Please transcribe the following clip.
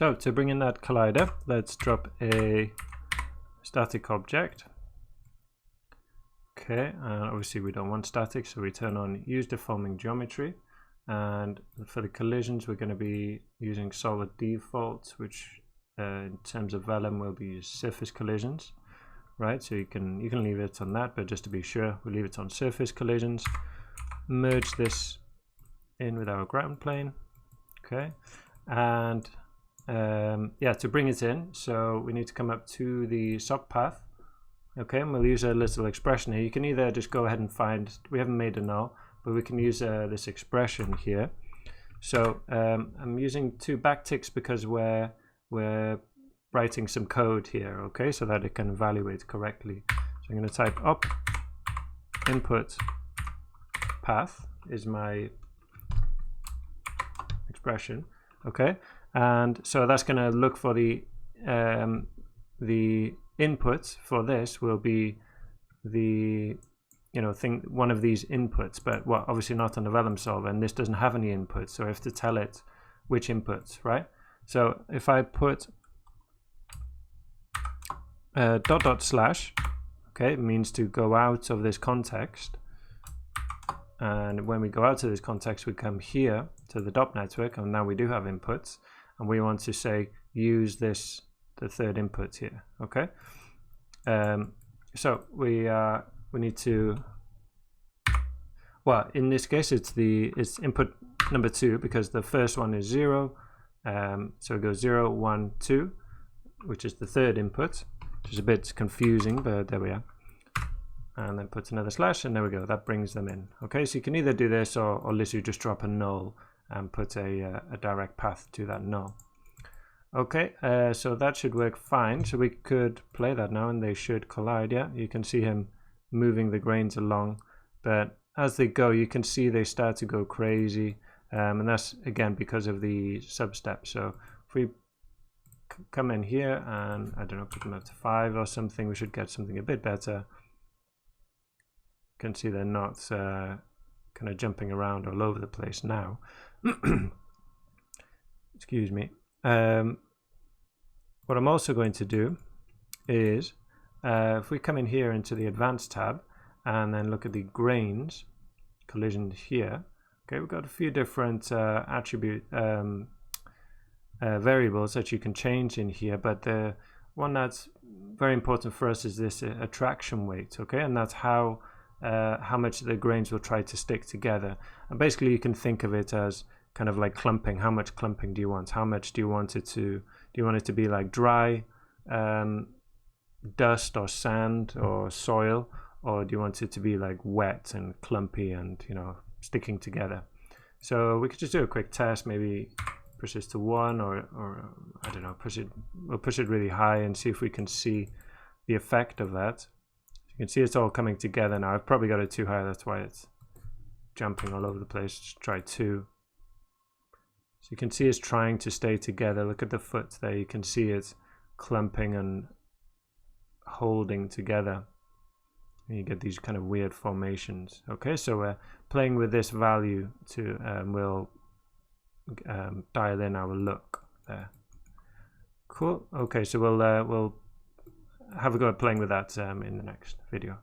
So to bring in that collider, let's drop a static object. Okay, and obviously we don't want static, so we turn on use deforming geometry. And for the collisions, we're going to be using solid defaults, which in terms of vellum will be surface collisions, right? So you can leave it on that, but just to be sure, we'll leave it on surface collisions. Merge this in with our ground plane, okay, and yeah, to bring it in, so we need to come up to the SOC path, okay, and we'll use a little expression here. You can either just go ahead and find, we haven't made a null, but we can use this expression here. So I'm using 2 backticks because we're writing some code here, okay, so that it can evaluate correctly. So I'm going to type up input path is my expression, okay, and so that's going to look for the input for this will be the one of these inputs, but well, obviously not on the vellum solver, and this doesn't have any inputs, so I have to tell it which inputs, right? So if I put // okay, it means to go out of this context, and when we go out of this context, we come here to the dot network, and now we do have inputs, and we want to say use the third input here, okay? So we need to, well, in this case it's input number 2 because the first one is 0, so it goes 0 1 2, which is the third input, which is a bit confusing, but there we are. And then put another slash, and there we go, that brings them in. Okay, so you can either do this or literally just drop a null and put a direct path to that null. Okay, so that should work fine. So we could play that now and they should collide. Yeah, you can see him moving the grains along, but as they go, you can see they start to go crazy, and that's again because of the sub-step. So if we come in here and, I don't know, put them up to 5 or something, we should get something a bit better. You can see they're not kind of jumping around all over the place now. Excuse me. What I'm also going to do is if we come in here into the advanced tab and then look at the grains collision here, okay, we've got a few different attribute variables that you can change in here, but the one that's very important for us is this attraction weight, okay, and that's how much the grains will try to stick together. And basically you can think of it as kind of like clumping. How much clumping do you want? How much do you want it to be like dry dust or sand or soil, or do you want it to be like wet and clumpy and sticking together? So we could just do a quick test, maybe push this to 1 or I don't know, we'll push it really high and see if we can see the effect of that. You can see it's all coming together now. I've probably got it too high, that's why it's jumping all over the place. Just try 2. So you can see it's trying to stay together. Look at the foot there. You can see it's clumping and holding together. And you get these kind of weird formations. Okay, so we're playing with this value to we'll dial in our look there. Cool. Okay, so we'll have a go at playing with that in the next video.